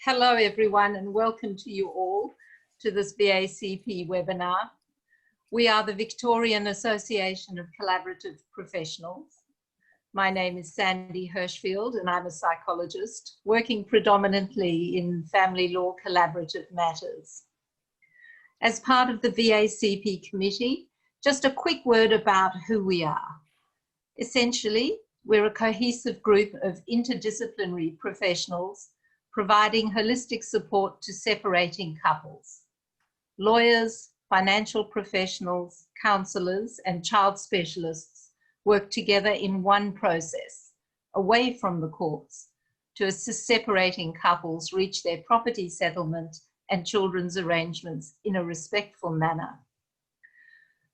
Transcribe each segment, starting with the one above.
Hello everyone and welcome to you all to this VACP webinar. We are the Victorian Association of Collaborative Professionals. My name is Sandy Hirschfield and I'm a psychologist working predominantly in family law collaborative matters. As part of the VACP committee, just a quick word about who we are. Essentially, we're a cohesive group of interdisciplinary professionals providing holistic support to separating couples. Lawyers, financial professionals, counsellors, and child specialists work together in one process, away from the courts, to assist separating couples reach their property settlement and children's arrangements in a respectful manner.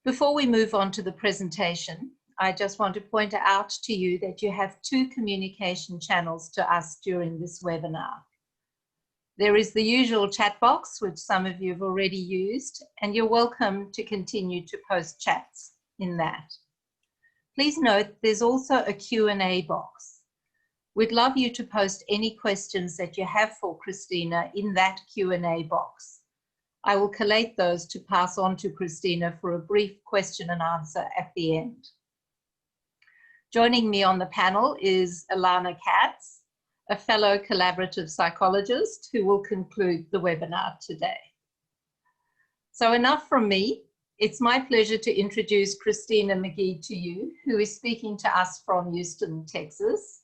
Before we move on to the presentation, I just want to point out to you that you have two communication channels to us during this webinar. There is the usual chat box, which some of you have already used, and you're welcome to continue to post chats in that. Please note there's also a Q&A box. We'd love you to post any questions that you have for Christina in that Q&A box. I will collate those to pass on to Christina for a brief question and answer at the end. Joining me on the panel is Ilana Katz, a fellow collaborative psychologist who will conclude the webinar today. So enough from me. It's my pleasure to introduce Christina McGhee to you, who is speaking to us from Houston, Texas.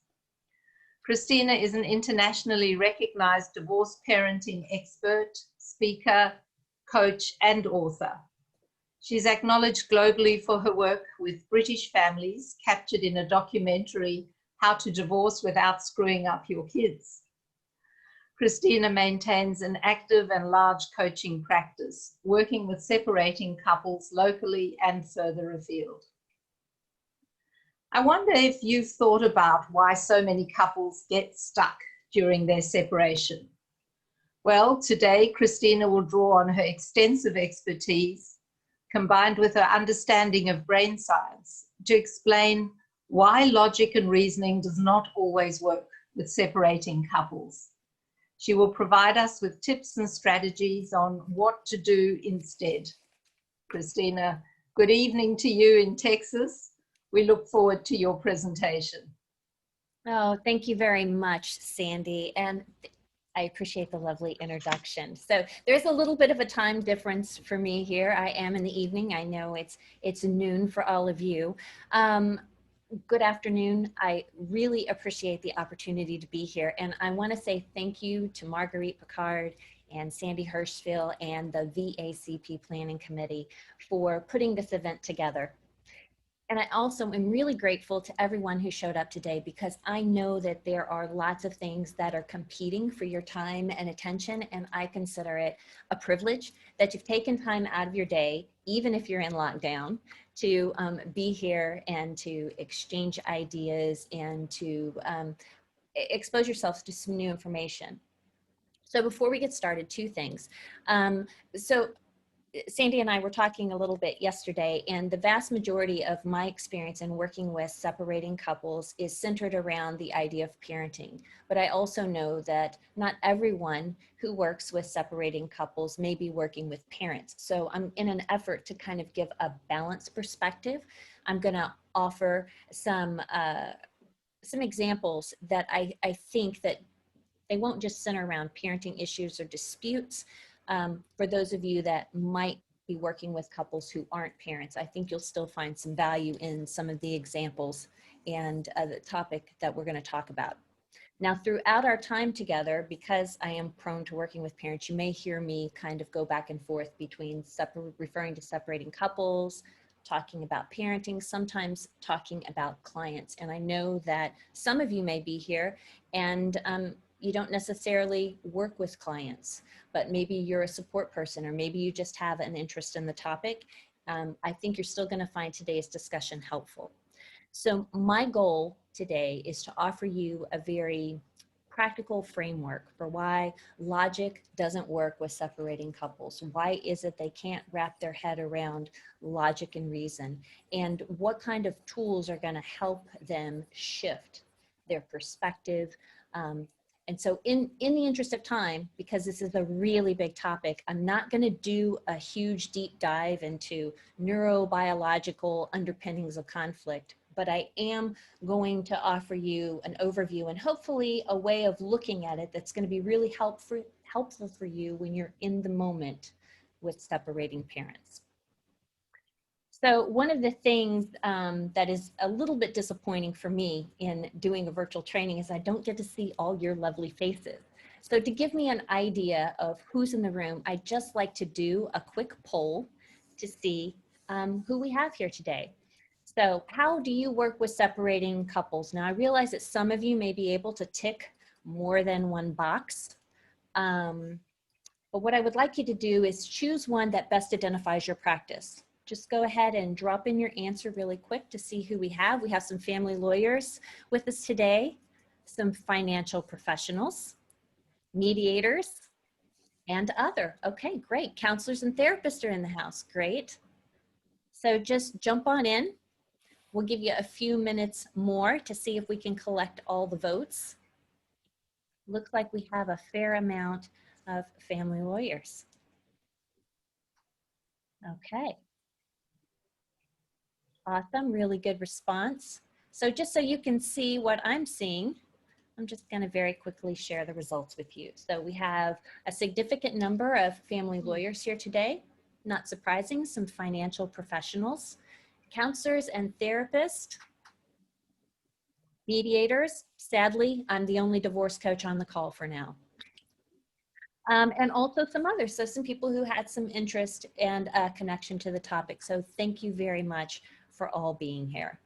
Christina is an internationally recognized divorce parenting expert, speaker, coach, and author. She's acknowledged globally for her work with British families captured in a documentary, How to Divorce Without Screwing Up Your Kids. Christina maintains an active and large coaching practice, working with separating couples locally and further afield. I wonder if you've thought about why so many couples get stuck during their separation. Well, today, Christina will draw on her extensive expertise, combined with her understanding of brain science, to explain why logic and reasoning does not always work with separating couples. She will provide us with tips and strategies on what to do instead. Christina, good evening to you in Texas. We look forward to your presentation. Oh, thank you very much, Sandy. And I appreciate the lovely introduction. So there's a little bit of a time difference for me here. I am in the evening. I know it's noon for all of you. Good afternoon. I really appreciate the opportunity to be here. And I want to say thank you to Marguerite Picard and Sandy Hirschfield and the VACP Planning Committee for putting this event together. And I also am really grateful to everyone who showed up today, because I know that there are lots of things that are competing for your time and attention, and I consider it a privilege that you've taken time out of your day, even if you're in lockdown, to be here and to exchange ideas and to expose yourselves to some new information. So before we get started, two things. Sandy and I were talking a little bit yesterday, and the vast majority of my experience in working with separating couples is centered around the idea of parenting. But I also know that not everyone who works with separating couples may be working with parents. So I'm in an effort to kind of give a balanced perspective. I'm going to offer some examples that I think that they won't just center around parenting issues or disputes. For those of you that might be working with couples who aren't parents, I think you'll still find some value in some of the examples and the topic that we're going to talk about. Now, throughout our time together, because I am prone to working with parents, you may hear me kind of go back and forth between referring to separating couples, talking about parenting, sometimes talking about clients. And I know that some of you may be here and you don't necessarily work with clients, but maybe you're a support person, or maybe you just have an interest in the topic. I think you're still going to find today's discussion helpful. So my goal today is to offer you a very practical framework for why logic doesn't work with separating couples. Why is it they can't wrap their head around logic and reason? And what kind of tools are going to help them shift their perspective, And so in the interest of time, because this is a really big topic, I'm not going to do a huge deep dive into neurobiological underpinnings of conflict, but I am going to offer you an overview and hopefully a way of looking at it that's going to be really helpful for you when you're in the moment with separating parents. So one of the things that is a little bit disappointing for me in doing a virtual training is I don't get to see all your lovely faces. So to give me an idea of who's in the room, I'd just like to do a quick poll to see who we have here today. So how do you work with separating couples? Now I realize that some of you may be able to tick more than one box. But what I would like you to do is choose one that best identifies your practice. Just go ahead and drop in your answer really quick to see who we have. We have some family lawyers with us today, some financial professionals, mediators, and other. Okay, great. Counselors and therapists are in the house. Great. So just jump on in. We'll give you a few minutes more to see if we can collect all the votes. Looks like we have a fair amount of family lawyers. Okay. Awesome, really good response. So just so you can see what I'm seeing, I'm just going to very quickly share the results with you. So we have a significant number of family lawyers here today. Not surprising, some financial professionals, counselors and therapists, mediators. Sadly, I'm the only divorce coach on the call for now. And also some others, so some people who had some interest and connection to the topic. So thank you very much for all being here.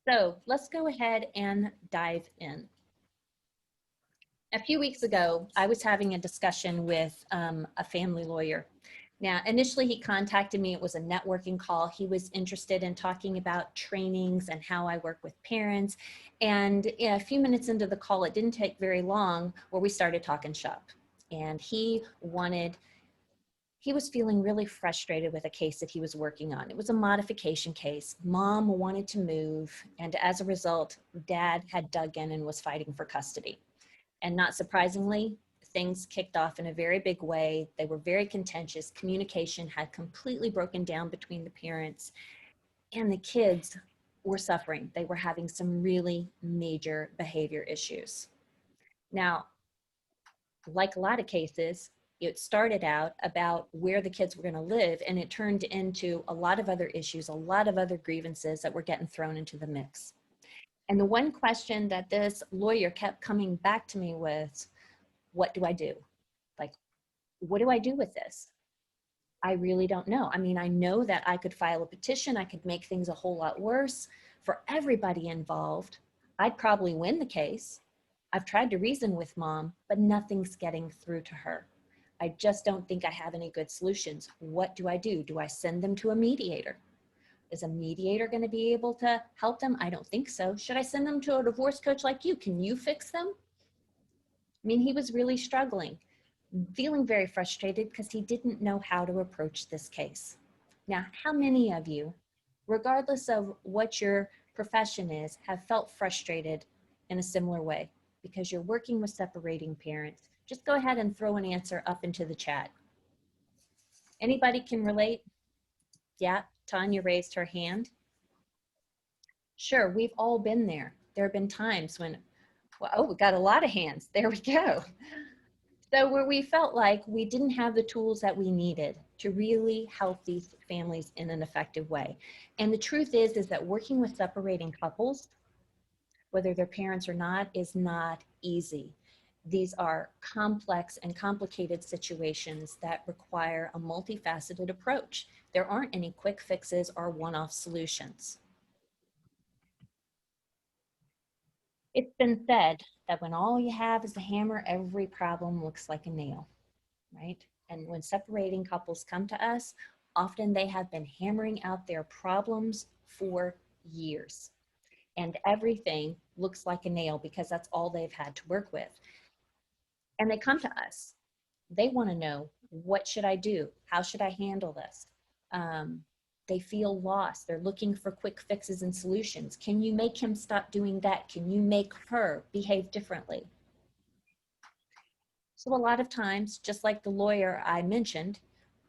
So let's go ahead and dive in. A few weeks ago, I was having a discussion with a family lawyer. Now, initially he contacted me, it was a networking call. He was interested in talking about trainings and how I work with parents. And a few minutes into the call, it didn't take very long where we started talking shop. And he was feeling really frustrated with a case that he was working on. It was a modification case. Mom wanted to move, and as a result, Dad had dug in and was fighting for custody. And not surprisingly, things kicked off in a very big way. They were very contentious. Communication had completely broken down between the parents, and the kids were suffering. They were having some really major behavior issues. Now, like a lot of cases, it started out about where the kids were going to live, and it turned into a lot of other issues, a lot of other grievances that were getting thrown into the mix. And the one question that this lawyer kept coming back to me with, what do I do? Like, what do I do with this? I really don't know. I mean, I know that I could file a petition. I could make things a whole lot worse for everybody involved. I'd probably win the case. I've tried to reason with Mom, but nothing's getting through to her. I just don't think I have any good solutions. What do I do? Do I send them to a mediator? Is a mediator going to be able to help them? I don't think so. Should I send them to a divorce coach like you? Can you fix them? I mean, he was really struggling, feeling very frustrated because he didn't know how to approach this case. Now, how many of you, regardless of what your profession is, have felt frustrated in a similar way because you're working with separating parents? Just go ahead and throw an answer up into the chat. Anybody can relate? Yeah, Tanya raised her hand. Sure, we've all been there. There have been times when, well, oh, we got a lot of hands. There we go. So where we felt like we didn't have the tools that we needed to really help these families in an effective way. And the truth is that working with separating couples, whether they're parents or not, is not easy. These are complex and complicated situations that require a multifaceted approach. There aren't any quick fixes or one-off solutions. It's been said that when all you have is a hammer, every problem looks like a nail, right? And when separating couples come to us, often they have been hammering out their problems for years. And everything looks like a nail because that's all they've had to work with. And they come to us. They want to know, what should I do? How should I handle this? They feel lost. They're looking for quick fixes and solutions. Can you make him stop doing that? Can you make her behave differently? So a lot of times, just like the lawyer I mentioned,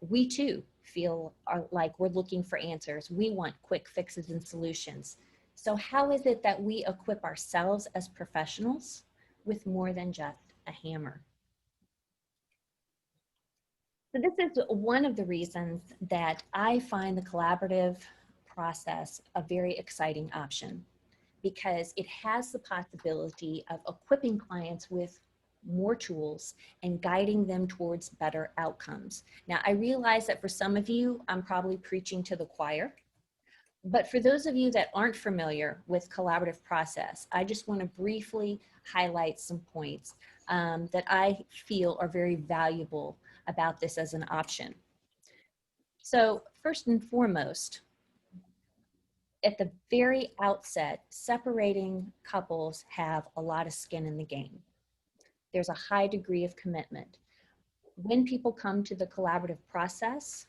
we too feel like we're looking for answers. We want quick fixes and solutions. So how is it that we equip ourselves as professionals with more than just a hammer? So this is one of the reasons that I find the collaborative process a very exciting option, because it has the possibility of equipping clients with more tools and guiding them towards better outcomes. Now, I realize that for some of you, I'm probably preaching to the choir, but for those of you that aren't familiar with collaborative process, I just want to briefly highlight some points that I feel are very valuable about this as an option. So first and foremost, at the very outset, separating couples have a lot of skin in the game. There's a high degree of commitment. When people come to the collaborative process,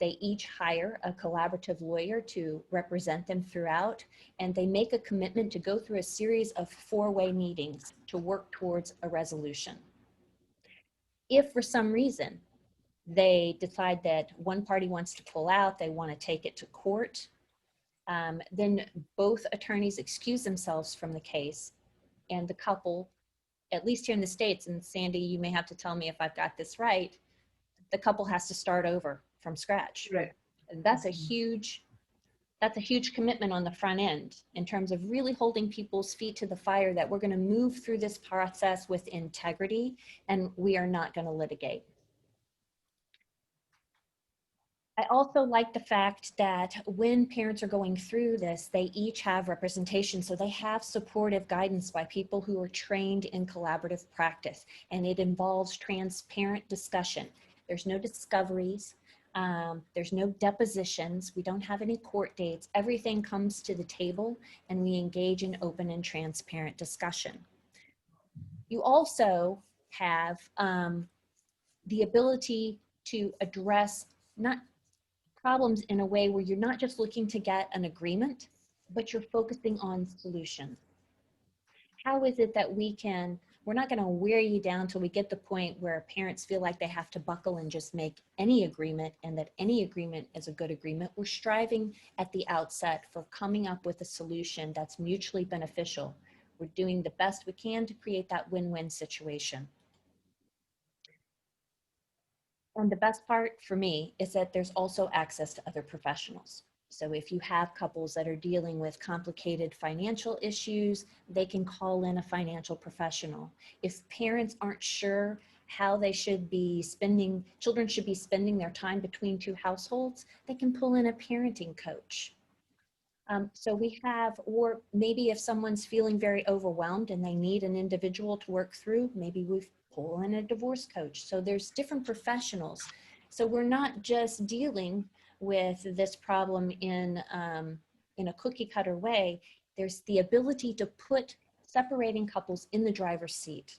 they each hire a collaborative lawyer to represent them throughout, and they make a commitment to go through a series of four-way meetings to work towards a resolution. If for some reason they decide that one party wants to pull out, they want to take it to court, then both attorneys excuse themselves from the case, and the couple, at least here in the States, and Sandy, you may have to tell me if I've got this right, the couple has to start over from scratch. Right. And that's a huge commitment on the front end in terms of really holding people's feet to the fire that we're going to move through this process with integrity and we are not going to litigate. I also like the fact that when parents are going through this, they each have representation. So they have supportive guidance by people who are trained in collaborative practice, and it involves transparent discussion. There's no discoveries. There's no depositions. We don't have any court dates. Everything comes to the table and we engage in open and transparent discussion. You also have the ability to address not problems in a way where you're not just looking to get an agreement, but you're focusing on solutions. How is it that we're not going to wear you down till we get the point where parents feel like they have to buckle and just make any agreement, and that any agreement is a good agreement. We're striving at the outset for coming up with a solution that's mutually beneficial. We're doing the best we can to create that win-win situation. And the best part for me is that there's also access to other professionals. So if you have couples that are dealing with complicated financial issues, they can call in a financial professional. If parents aren't sure how they should be children should be spending their time between two households, they can pull in a parenting coach. So we have, or maybe if someone's feeling very overwhelmed and they need an individual to work through, maybe we pull in a divorce coach. So there's different professionals. So we're not just dealing with this problem in a cookie cutter way. There's the ability to put separating couples in the driver's seat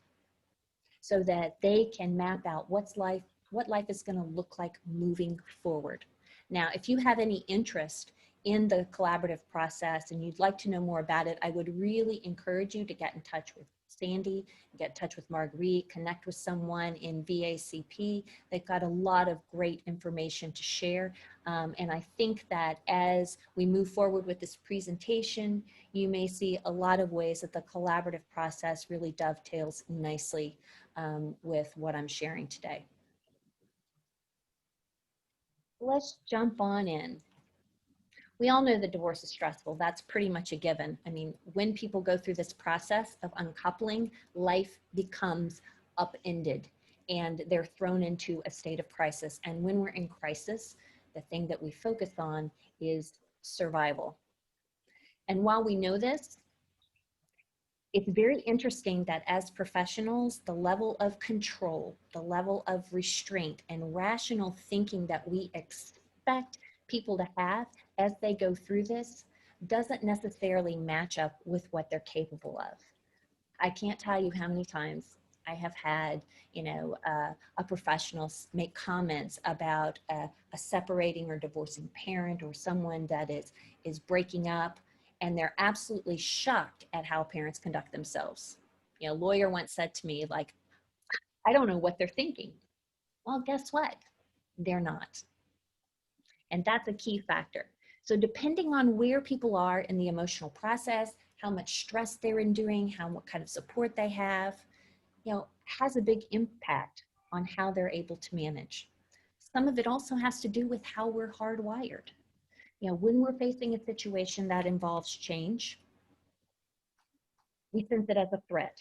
so that they can map out what life is going to look like moving forward. Now, if you have any interest in the collaborative process and you'd like to know more about it, I would really encourage you to get in touch with Sandy, get in touch with Marguerite, connect with someone in VACP. They've got a lot of great information to share. And I think that as we move forward with this presentation, you may see a lot of ways that the collaborative process really dovetails nicely with what I'm sharing today. Let's jump on in. We all know that divorce is stressful. That's pretty much a given. I mean, when people go through this process of uncoupling, life becomes upended and they're thrown into a state of crisis. And when we're in crisis, the thing that we focus on is survival. And while we know this, it's very interesting that as professionals, the level of control, the level of restraint and rational thinking that we expect people to have as they go through this doesn't necessarily match up with what they're capable of. I can't tell you how many times I have had, a professional make comments about a separating or divorcing parent, or someone that is breaking up, and they're absolutely shocked at how parents conduct themselves. A lawyer once said to me, like, I don't know what they're thinking. Well, guess what? They're not. And that's a key factor. So depending on where people are in the emotional process, how much stress they're enduring, what kind of support they have, has a big impact on how they're able to manage. Some of it also has to do with how we're hardwired. When we're facing a situation that involves change, we sense it as a threat.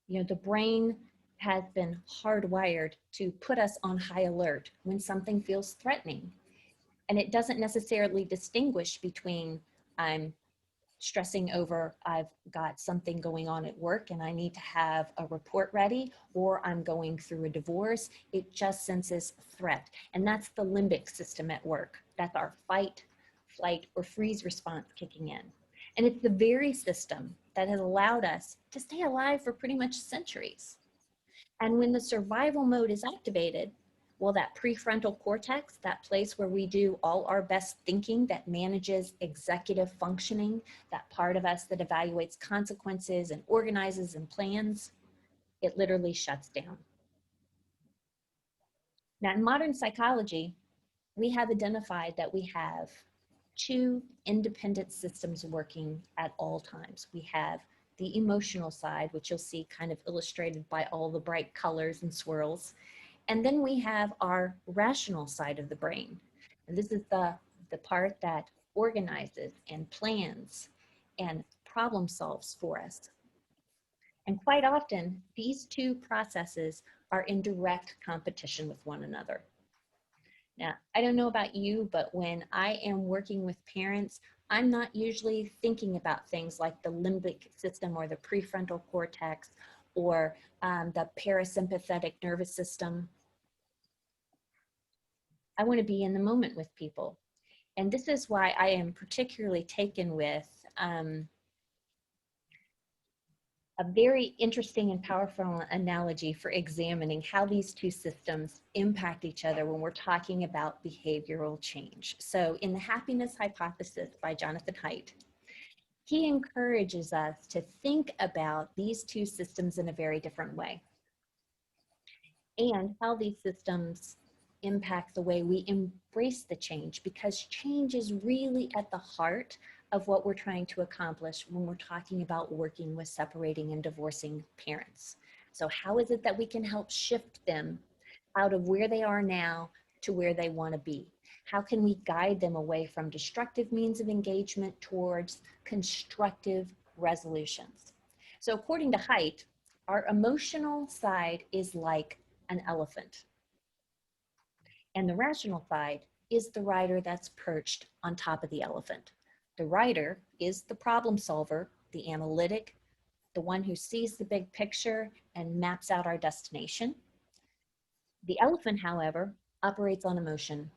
The brain has been hardwired to put us on high alert when something feels threatening. And it doesn't necessarily distinguish between I'm stressing over I've got something going on at work and I need to have a report ready, or I'm going through a divorce. It just senses threat. And that's the limbic system at work. That's our fight, flight, or freeze response kicking in. And it's the very system that has allowed us to stay alive for pretty much centuries. And when the survival mode is activated, well, that prefrontal cortex, that place where we do all our best thinking, that manages executive functioning, that part of us that evaluates consequences and organizes and plans, it literally shuts down. Now, in modern psychology, we have identified that we have two independent systems working at all times. We have the emotional side, which you'll see kind of illustrated by all the bright colors and swirls. And then we have our rational side of the brain. And this is the part that organizes and plans and problem solves for us. And quite often, these two processes are in direct competition with one another. Now, I don't know about you, but when I am working with parents, I'm not usually thinking about things like the limbic system or the prefrontal cortex or the parasympathetic nervous system. I want to be in the moment with people. And this is why I am particularly taken with a very interesting and powerful analogy for examining how these two systems impact each other when we're talking about behavioral change. So in The Happiness Hypothesis by Jonathan Haidt, he encourages us to think about these two systems in a very different way, and how these systems impact the way we embrace the change, because change is really at the heart of what we're trying to accomplish when we're talking about working with separating and divorcing parents. So how is it that we can help shift them out of where they are now to where they want to be? How can we guide them away from destructive means of engagement towards constructive resolutions? So according to Haidt, our emotional side is like an elephant. And the rational side is the rider that's perched on top of the elephant. The rider is the problem solver, the analytic, the one who sees the big picture and maps out our destination. The elephant, however, operates on emotion.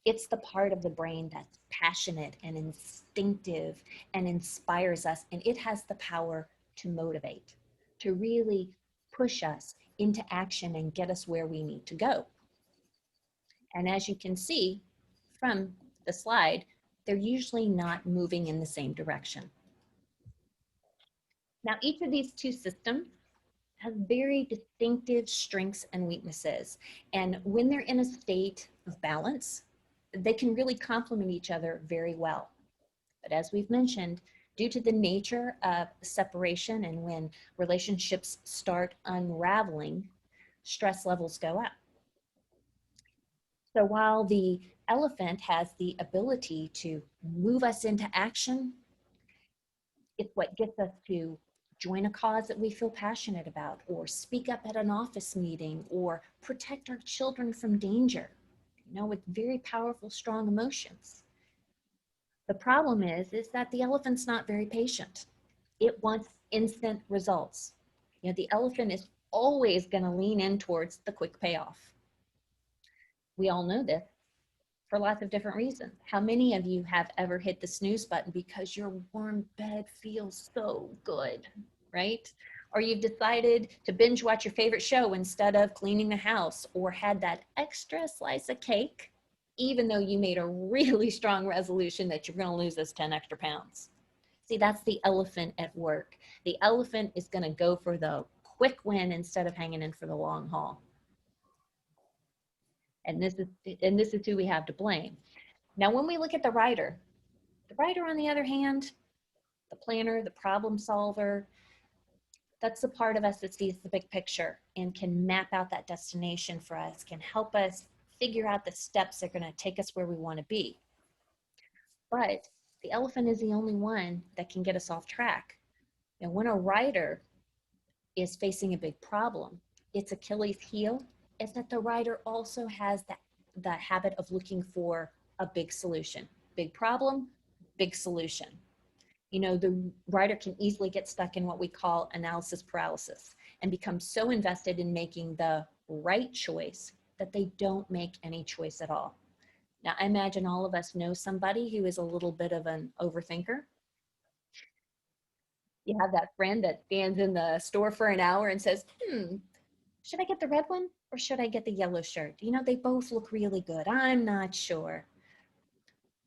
It's the part of the brain that's passionate and instinctive and inspires us, and it has the power to motivate, to really push us into action and get us where we need to go. And as you can see from the slide, they're usually not moving in the same direction. Now, each of these two systems has very distinctive strengths and weaknesses. And when they're in a state of balance, they can really complement each other very well. But as we've mentioned, due to the nature of separation and when relationships start unraveling, stress levels go up. So while the elephant has the ability to move us into action, it's what gets us to join a cause that we feel passionate about, or speak up at an office meeting, or protect our children from danger, with very powerful, strong emotions. The problem is that the elephant's not very patient. It wants instant results. The elephant is always going to lean in towards the quick payoff. We all know this for lots of different reasons. How many of you have ever hit the snooze button because your warm bed feels so good, right? or you've decided to binge watch your favorite show instead of cleaning the house, or had that extra slice of cake, even though you made a really strong resolution that you're going to lose those 10 extra pounds. See, that's the elephant at work. The elephant is going to go for the quick win instead of hanging in for the long haul. And this is who we have to blame. Now, when we look at the writer, on the other hand, the planner, the problem solver, that's the part of us that sees the big picture and can map out that destination for us, can help us figure out the steps that are going to take us where we want to be. But the elephant is the only one that can get us off track. Now, when a writer is facing a big problem, its Achilles heel is that the writer also has the habit of looking for a big solution. Big problem, big solution. You know, the writer can easily get stuck in what we call analysis paralysis and become so invested in making the right choice that they don't make any choice at all. Now, I imagine all of us know somebody who is a little bit of an overthinker. You have that friend that stands in the store for an hour and says, should I get the red one or should I get the yellow shirt? You know, they both look really good. I'm not sure.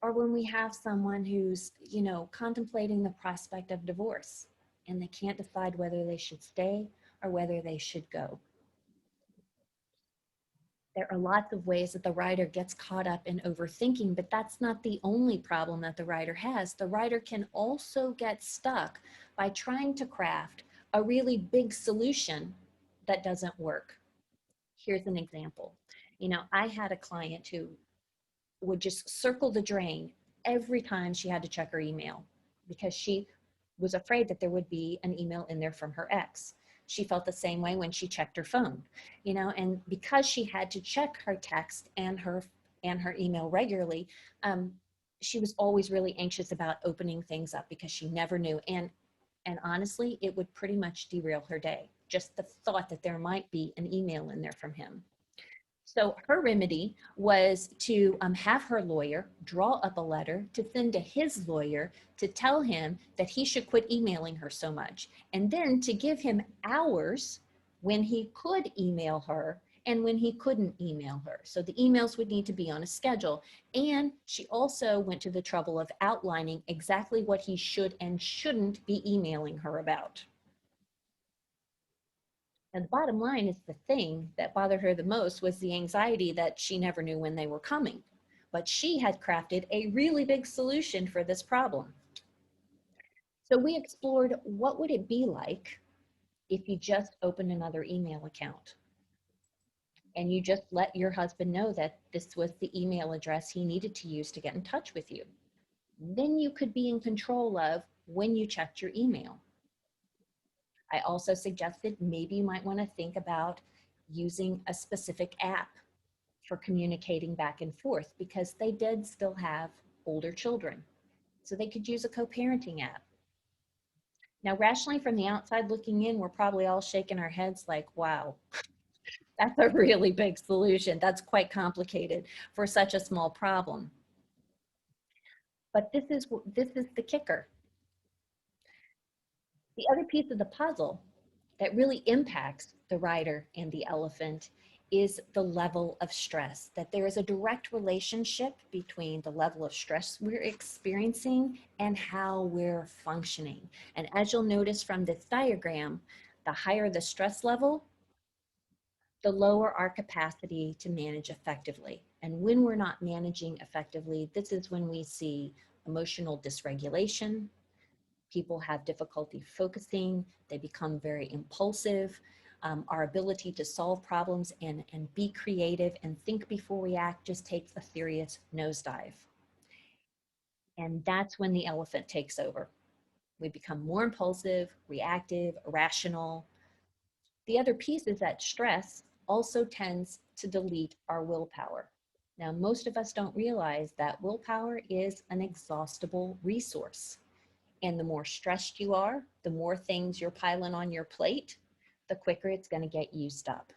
Or when we have someone who's, you know, contemplating the prospect of divorce and they can't decide whether they should stay or whether they should go. There are lots of ways that the writer gets caught up in overthinking, but that's not the only problem that the writer has. The writer can also get stuck by trying to craft a really big solution that doesn't work. Here's an example. You know, I had a client who would just circle the drain every time she had to check her email because she was afraid that there would be an email in there from her ex. She felt the same way when she checked her phone, you know, and because she had to check her text and her email regularly, she was always really anxious about opening things up because she never knew. And honestly, it would pretty much derail her day. Just the thought that there might be an email in there from him. So her remedy was to have her lawyer draw up a letter to send to his lawyer to tell him that he should quit emailing her so much, and then to give him hours when he could email her and when he couldn't email her. So the emails would need to be on a schedule. And she also went to the trouble of outlining exactly what he should and shouldn't be emailing her about. And the bottom line is the thing that bothered her the most was the anxiety that she never knew when they were coming. But she had crafted a really big solution for this problem. So we explored what would it be like if you just opened another email account and you just let your husband know that this was the email address he needed to use to get in touch with you. Then you could be in control of when you checked your email. I also suggested maybe you might want to think about using a specific app for communicating back and forth because they did still have older children. So they could use a co-parenting app. Now, rationally from the outside looking in, we're probably all shaking our heads like, wow, that's a really big solution. That's quite complicated for such a small problem. But this is the kicker. The other piece of the puzzle that really impacts the writer and the elephant is the level of stress, that there is a direct relationship between the level of stress we're experiencing and how we're functioning. And as you'll notice from this diagram, the higher the stress level, the lower our capacity to manage effectively. And when we're not managing effectively, this is when we see emotional dysregulation. People have difficulty focusing, they become very impulsive. Our ability to solve problems and be creative and think before we act just takes a serious nosedive. And that's when the elephant takes over. We become more impulsive, reactive, irrational. The other piece is that stress also tends to delete our willpower. Now, most of us don't realize that willpower is an exhaustible resource. And the more stressed you are, the more things you're piling on your plate, the quicker it's going to get used up.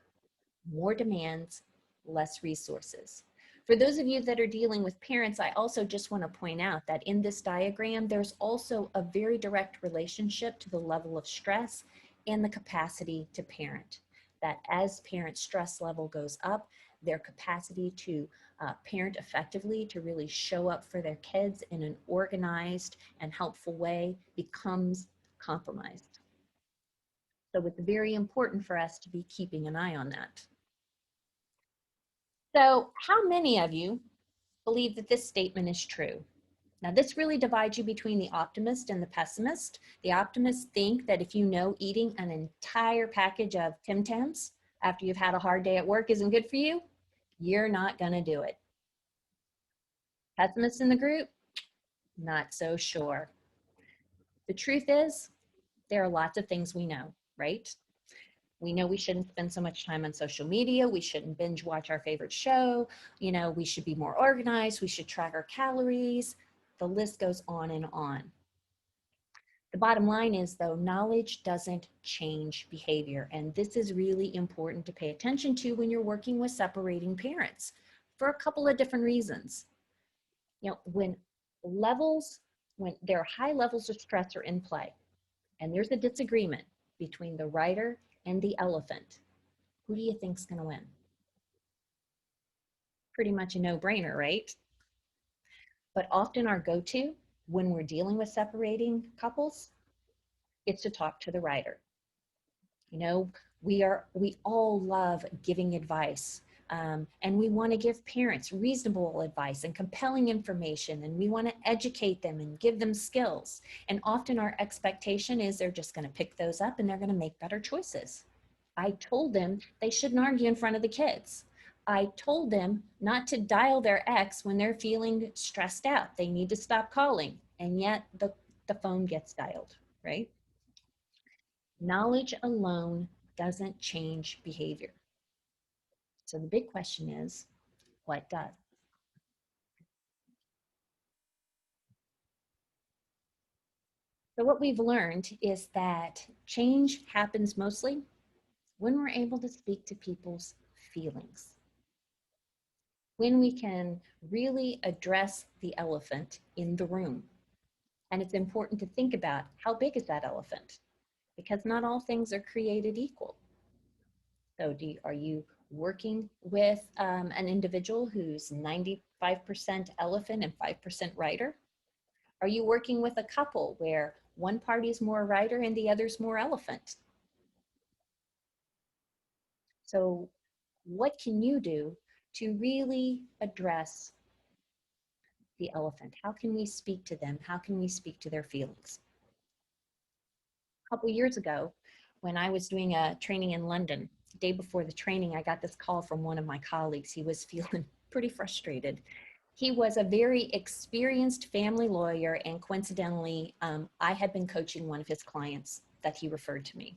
More demands, less resources. For those of you that are dealing with parents, I also just want to point out that in this diagram, there's also a very direct relationship to the level of stress and the capacity to parent. That as parent stress level goes up, their capacity to parent effectively, to really show up for their kids in an organized and helpful way, becomes compromised. So it's very important for us to be keeping an eye on that. So how many of you believe that this statement is true? Now, this really divides you between the optimist and the pessimist. The optimists think that if you know eating an entire package of Tim Tams after you've had a hard day at work isn't good for you, you're not going to do it. Pessimists in the group, not so sure. The truth is, there are lots of things we know, right? We know we shouldn't spend so much time on social media. We shouldn't binge watch our favorite show. You know, we should be more organized. We should track our calories. The list goes on and on. The bottom line is, though, knowledge doesn't change behavior. And this is really important to pay attention to when you're working with separating parents for a couple of different reasons. You know, when there are high levels of stress are in play, and there's a disagreement between the rider and the elephant, who do you think's going to win? Pretty much a no-brainer, right? But often our go-to when we're dealing with separating couples, it's to talk to the rider. You know, we all love giving advice, and we want to give parents reasonable advice and compelling information, and we want to educate them and give them skills. And often our expectation is they're just going to pick those up and they're going to make better choices. I told them they shouldn't argue in front of the kids. I told them not to dial their ex when they're feeling stressed out. They need to stop calling. And yet the phone gets dialed, right? Knowledge alone doesn't change behavior. So the big question is, what does? So what we've learned is that change happens mostly when we're able to speak to people's feelings. When we can really address the elephant in the room. And it's important to think about, how big is that elephant? Because not all things are created equal. So are you working with an individual who's 95% elephant and 5% rider? Are you working with a couple where one party is more rider and the other's more elephant? So what can you do to really address the elephant? How can we speak to them? How can we speak to their feelings? A couple years ago, when I was doing a training in London, the day before the training, I got this call from one of my colleagues. He was feeling pretty frustrated. He was a very experienced family lawyer, and coincidentally, I had been coaching one of his clients that he referred to me.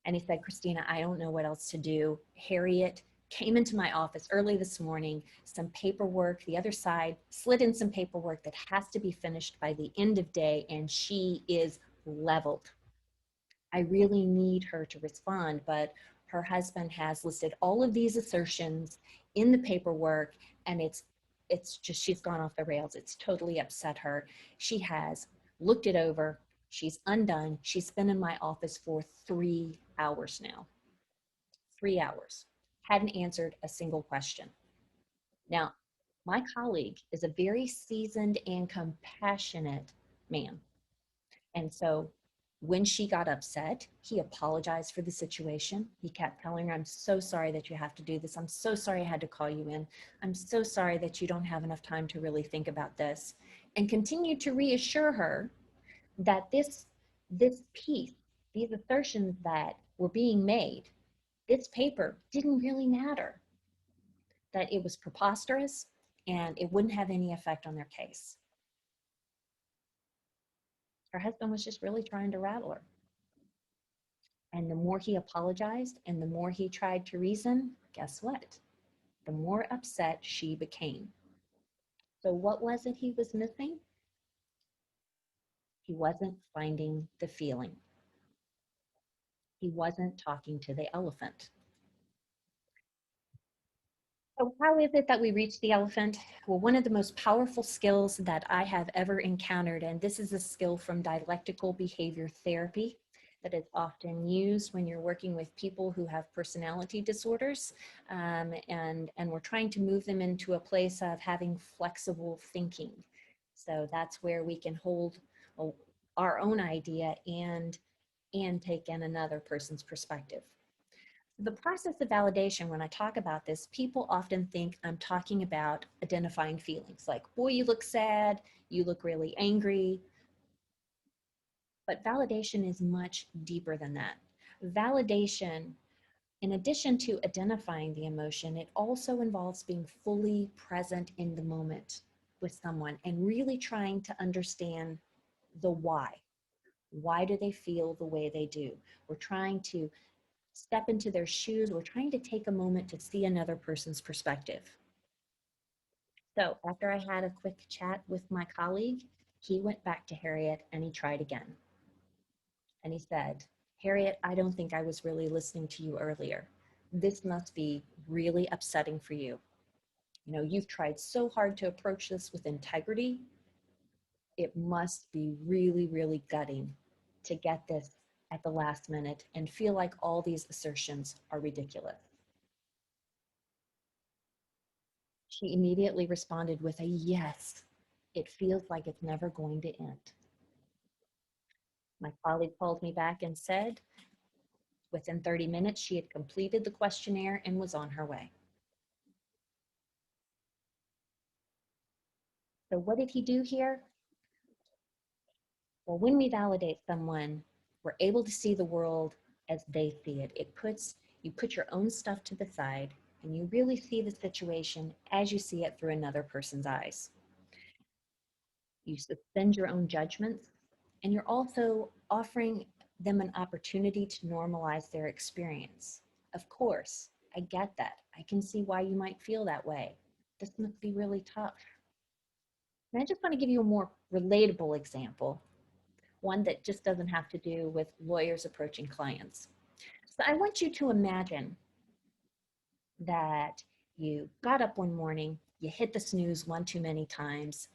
And he said, Christina, I don't know what else to do. Harriet came into my office early this morning, some paperwork, the other side slid in some paperwork that has to be finished by the end of day, and she is leveled. I really need her to respond, but her husband has listed all of these assertions in the paperwork, and it's just, she's gone off the rails. It's totally upset her. She has looked it over. She's undone. She's been in my office for 3 hours now. 3 hours. Hadn't answered a single question. Now, my colleague is a very seasoned and compassionate man. And so when she got upset, he apologized for the situation. He kept telling her, I'm so sorry that you have to do this. I'm so sorry I had to call you in. I'm so sorry that you don't have enough time to really think about this. And continued to reassure her that this piece, these assertions that were being made, this paper didn't really matter, that it was preposterous and it wouldn't have any effect on their case. Her husband was just really trying to rattle her. And the more he apologized and the more he tried to reason, guess what? The more upset she became. So what was it he was missing? He wasn't finding the feeling. He wasn't talking to the elephant. So how is it that we reach the elephant? Well, one of the most powerful skills that I have ever encountered, and this is a skill from dialectical behavior therapy, that is often used when you're working with people who have personality disorders, and we're trying to move them into a place of having flexible thinking. So that's where we can hold our own idea and take in another person's perspective. The process of validation, when I talk about this, people often think I'm talking about identifying feelings like, boy, you look sad, you look really angry. But validation is much deeper than that. Validation, in addition to identifying the emotion, it also involves being fully present in the moment with someone and really trying to understand the why. Why do they feel the way they do? We're trying to step into their shoes. We're trying to take a moment to see another person's perspective. So after I had a quick chat with my colleague, he went back to Harriet and he tried again. And he said, Harriet, I don't think I was really listening to you earlier. This must be really upsetting for you. You know, you've tried so hard to approach this with integrity. It must be really, really gutting to get this at the last minute and feel like all these assertions are ridiculous. She immediately responded with a yes. It feels like it's never going to end. My colleague called me back and said, within 30 minutes, she had completed the questionnaire and was on her way. So what did he do here? Well, when we validate someone, we're able to see the world as they see it. You put your own stuff to the side and you really see the situation as you see it through another person's eyes. You suspend your own judgments, and you're also offering them an opportunity to normalize their experience. Of course, I get that. I can see why you might feel that way. This must be really tough. And I just want to give you a more relatable example, one that just doesn't have to do with lawyers approaching clients. So I want you to imagine that you got up one morning, you hit the snooze one too many times,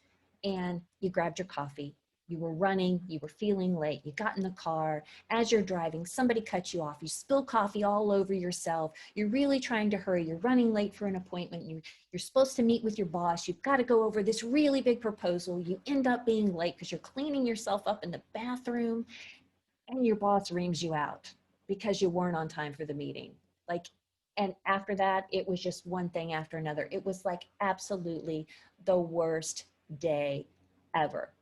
and you grabbed your coffee. You were running, you were feeling late, you got in the car. As you're driving, somebody cut you off. You spill coffee all over yourself. You're really trying to hurry. You're running late for an appointment. You're supposed to meet with your boss. You've got to go over this really big proposal. You end up being late because you're cleaning yourself up in the bathroom, and your boss reams you out because you weren't on time for the meeting. And after that, it was just one thing after another. It was like absolutely the worst day ever.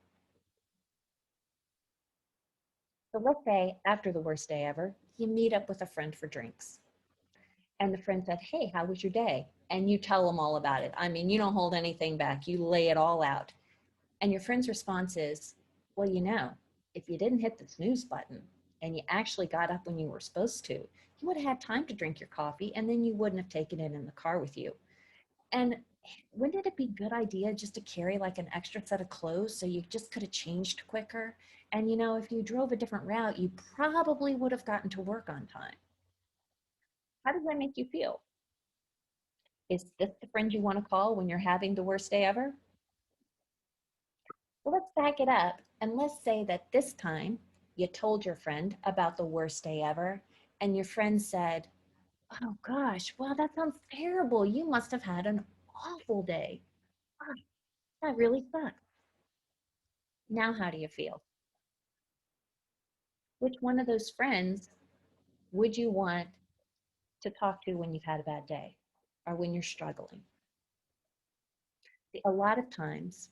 So let's say after the worst day ever, you meet up with a friend for drinks. And the friend said, hey, how was your day? And you tell them all about it. I mean, you don't hold anything back. You lay it all out. And your friend's response is, well, you know, if you didn't hit the snooze button and you actually got up when you were supposed to, you would have had time to drink your coffee and then you wouldn't have taken it in the car with you. And wouldn't it be a good idea just to carry like an extra set of clothes so you just could have changed quicker? And you know, if you drove a different route, you probably would have gotten to work on time. How does that make you feel? Is this the friend you want to call when you're having the worst day ever? Well, let's back it up and let's say that this time you told your friend about the worst day ever and your friend said, oh gosh, well, that sounds terrible. You must have had an awful day. Oh, that really sucks. Now, how do you feel? Which one of those friends would you want to talk to when you've had a bad day or when you're struggling? A lot of times,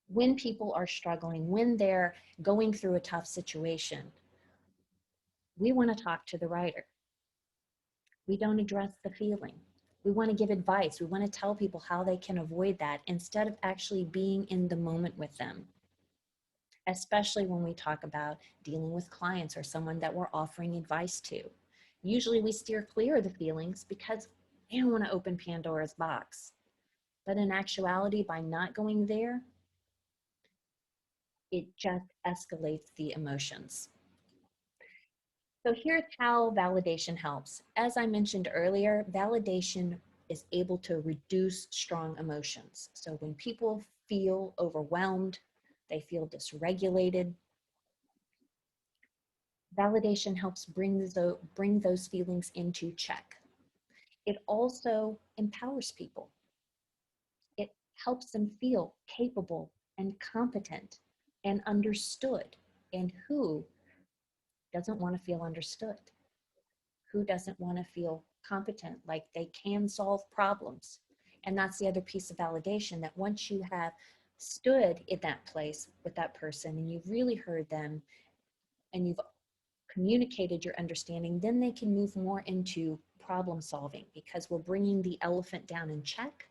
when people are struggling, when they're going through a tough situation, we want to talk to the writer. We don't address the feeling. We want to give advice. We want to tell people how they can avoid that instead of actually being in the moment with them, especially when we talk about dealing with clients or someone that we're offering advice to. Usually we steer clear of the feelings because we don't want to open Pandora's box. But in actuality, by not going there, it just escalates the emotions. So here's how validation helps. As I mentioned earlier, validation is able to reduce strong emotions. So when people feel overwhelmed, they feel dysregulated, Validation helps bring those feelings into check. It also empowers people. It helps them feel capable and competent and understood. And who doesn't want to feel understood? Who doesn't want to feel competent, like they can solve problems? And that's the other piece of validation, that once you have stood in that place with that person and you've really heard them and you've communicated your understanding, then they can move more into problem solving, because we're bringing the elephant down in check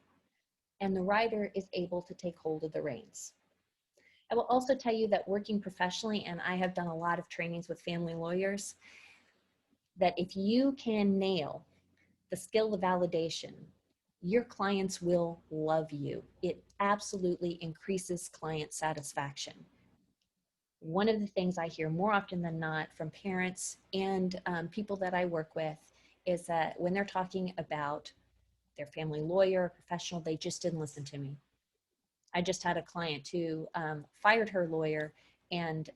and the rider is able to take hold of the reins. I will also tell you that working professionally, and I have done a lot of trainings with family lawyers, that if you can nail the skill of validation, your clients will love you. It absolutely increases client satisfaction. One of the things I hear more often than not from parents and people that I work with is that when they're talking about their family lawyer, professional, they just didn't listen to me. I just had a client who fired her lawyer and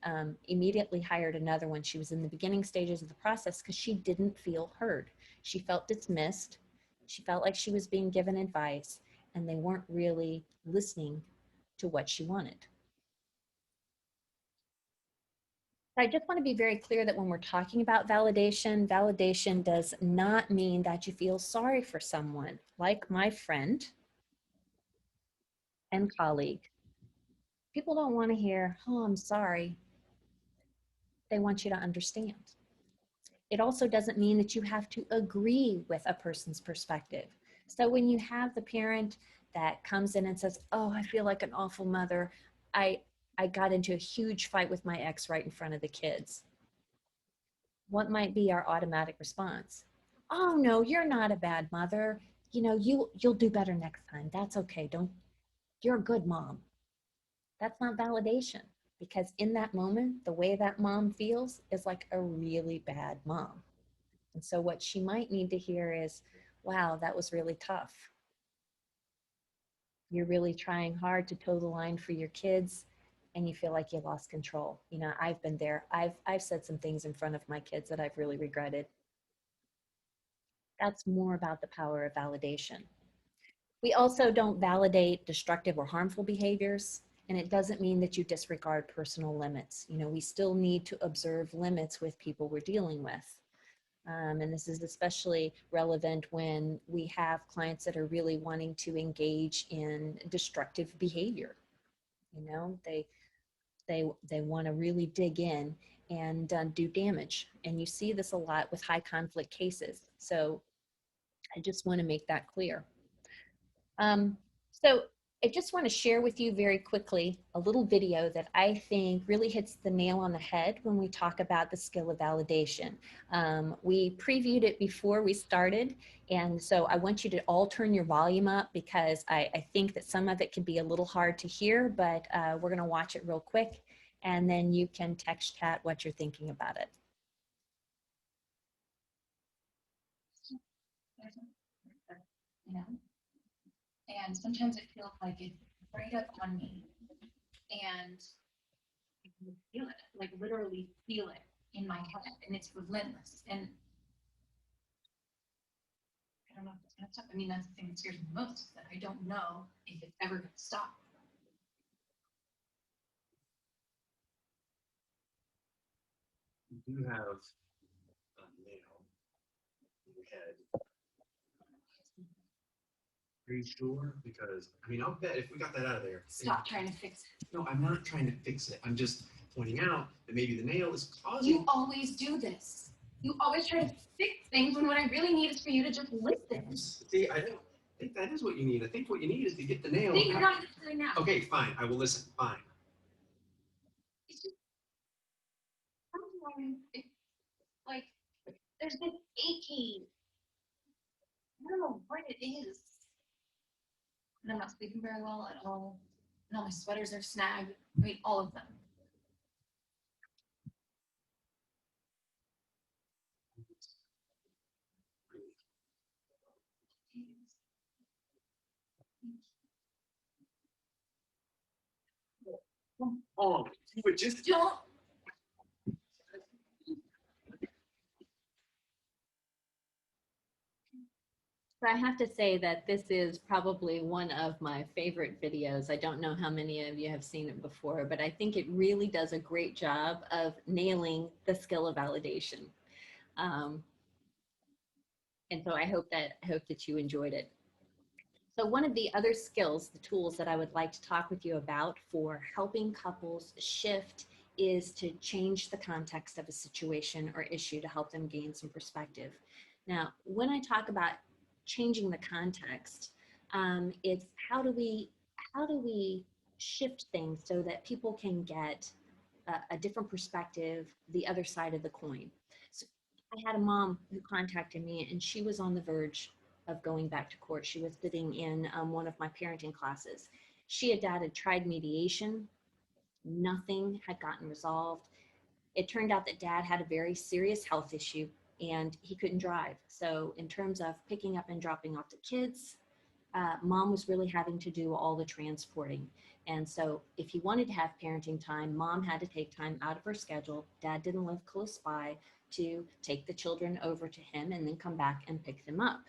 immediately hired another one. She was in the beginning stages of the process because she didn't feel heard. She felt dismissed. She felt like she was being given advice, and they weren't really listening to what she wanted. I just want to be very clear that when we're talking about validation, validation does not mean that you feel sorry for someone. Like my friend and colleague, people don't want to hear, "Oh, I'm sorry." They want you to understand. It also doesn't mean that you have to agree with a person's perspective. So when you have the parent that comes in and says, "Oh, I feel like an awful mother. I got into a huge fight with my ex right in front of the kids." What might be our automatic response? "Oh no, you're not a bad mother. You know, you'll do better next time. That's okay. Don't You're a good mom." That's not validation, because in that moment, the way that mom feels is like a really bad mom. And so what she might need to hear is, "Wow, that was really tough. You're really trying hard to toe the line for your kids and you feel like you lost control." You know, I've been there. I've said some things in front of my kids that I've really regretted. That's more about the power of validation. We also don't validate destructive or harmful behaviors, and it doesn't mean that you disregard personal limits. You know, we still need to observe limits with people we're dealing with. And this is especially relevant when we have clients that are really wanting to engage in destructive behavior. You know, they want to really dig in and do damage. And you see this a lot with high conflict cases. So I just want to make that clear. So I just want to share with you very quickly a little video that I think really hits the nail on the head when we talk about the skill of validation. We previewed it before we started, and so I want you to all turn your volume up, because I think that some of it can be a little hard to hear, but we're going to watch it real quick, and then you can text chat what you're thinking about it. You know, and sometimes it feels like it's right up on me, and I can feel it, like literally feel it in my head, and it's relentless. And I don't know if it's gonna stop. I mean, that's the thing that scares me most, is that I don't know if it's ever gonna stop. You do have a nail in your head. Are you sure? Because, I mean, I'll bet if we got that out of there. Stop trying to fix it. No, I'm not trying to fix it. I'm just pointing out that maybe the nail is causing. You always do this. You always try to fix things when what I really need is for you to just listen. See, I don't think that is what you need. I think what you need is to get the nail. See, you're not listening now. Okay, fine. I will listen. Fine. It's just sometimes it's like there's this aching. I don't know what it is. And I'm not sleeping very well at all. And all my sweaters are snagged. I mean, all of them. Come on. You would just. Don't. So I have to say that this is probably one of my favorite videos. I don't know how many of you have seen it before, but I think it really does a great job of nailing the skill of validation. Um, and so I hope that you enjoyed it. So one of the other skills, the tools that I would like to talk with you about for helping couples shift is to change the context of a situation or issue to help them gain some perspective. Now, when I talk about changing the context, it's how do we shift things so that people can get a different perspective, the other side of the coin. So I had a mom who contacted me, and she was on the verge of going back to court. She was sitting in one of my parenting classes. She and dad had tried mediation. Nothing had gotten resolved. It turned out that dad had a very serious health issue and he couldn't drive. So in terms of picking up and dropping off the kids, mom was really having to do all the transporting. And so if he wanted to have parenting time, mom had to take time out of her schedule. Dad didn't live close by to take the children over to him and then come back and pick them up.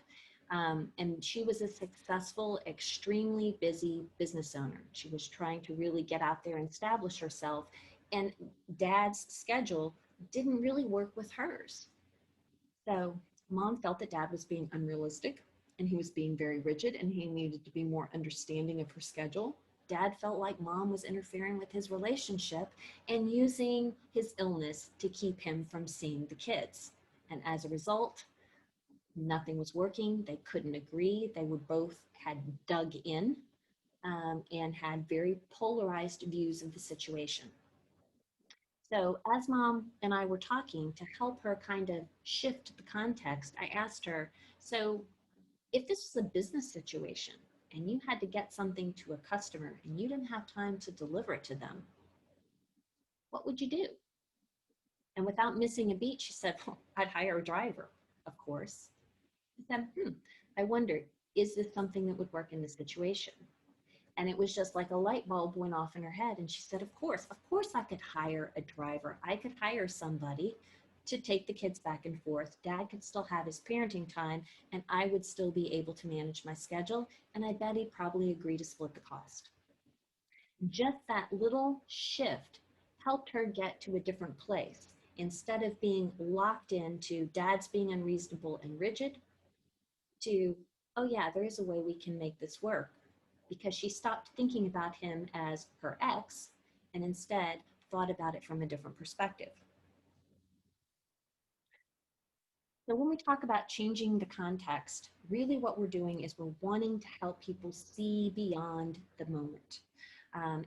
And she was a successful, extremely busy business owner. She was trying to really get out there and establish herself. And dad's schedule didn't really work with hers. So mom felt that dad was being unrealistic and he was being very rigid and he needed to be more understanding of her schedule. Dad felt like mom was interfering with his relationship and using his illness to keep him from seeing the kids. And as a result, nothing was working. They couldn't agree. They were both had dug in and had very polarized views of the situation. So as mom and I were talking to help her kind of shift the context, I asked her, so if this was a business situation and you had to get something to a customer and you didn't have time to deliver it to them, what would you do? And without missing a beat, she said, well, I'd hire a driver, of course. I said, I wondered, is this something that would work in this situation? And it was just like a light bulb went off in her head. And she said, of course I could hire a driver. I could hire somebody to take the kids back and forth. Dad could still have his parenting time and I would still be able to manage my schedule. And I bet he'd probably agree to split the cost. Just that little shift helped her get to a different place. Instead of being locked into dad's being unreasonable and rigid to, oh yeah, there is a way we can make this work. Because she stopped thinking about him as her ex and instead thought about it from a different perspective. So when we talk about changing the context, really what we're doing is we're wanting to help people see beyond the moment.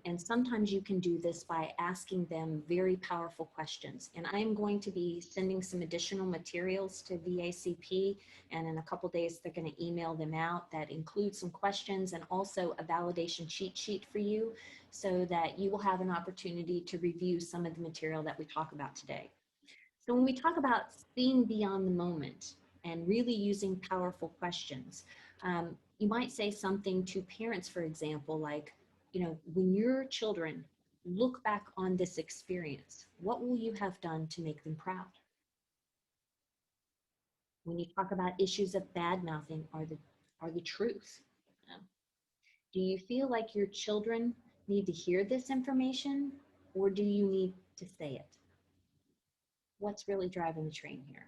And sometimes you can do this by asking them very powerful questions. And I am going to be sending some additional materials to VACP, and in a couple days they're going to email them out that include some questions and also a validation cheat sheet for you so that you will have an opportunity to review some of the material that we talk about today. So when we talk about seeing beyond the moment and really using powerful questions, you might say something to parents, for example, like, when your children look back on this experience, what will you have done to make them proud? When you talk about issues of bad mouthing are the truth. Do you feel like your children need to hear this information or do you need to say it? What's really driving the train here?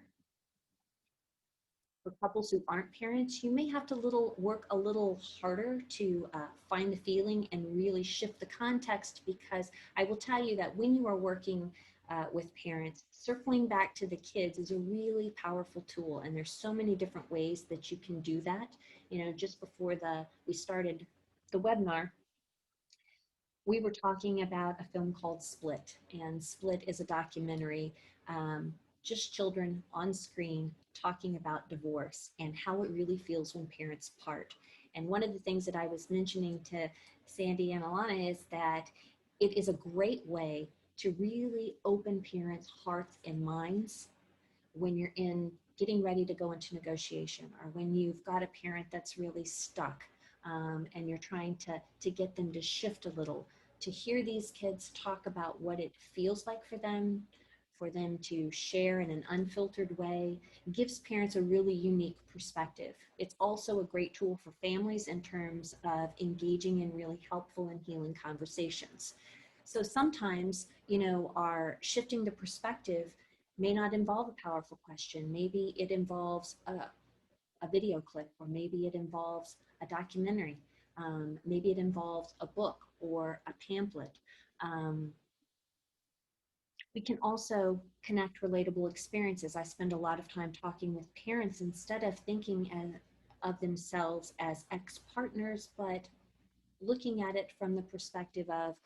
For couples who aren't parents, you may have to work a little harder to find the feeling and really shift the context, because I will tell you that when you are working with parents, circling back to the kids is a really powerful tool. And there's so many different ways that you can do that. Just before we started the webinar, we were talking about a film called Split, and Split is a documentary, just children on screen talking about divorce and how it really feels when parents part. And one of the things that I was mentioning to Sandy and Alana is that it is a great way to really open parents' hearts and minds when you're getting ready to go into negotiation, or when you've got a parent that's really stuck and you're trying to get them to shift a little, to hear these kids talk about what it feels like for them for them to share in an unfiltered way, gives parents a really unique perspective. It's also a great tool for families in terms of engaging in really helpful and healing conversations. So sometimes, our shifting the perspective may not involve a powerful question. Maybe it involves a video clip, or maybe it involves a documentary. Maybe it involves a book or a pamphlet. We can also connect relatable experiences. I spend a lot of time talking with parents instead of thinking of themselves as ex-partners, but looking at it from the perspective of,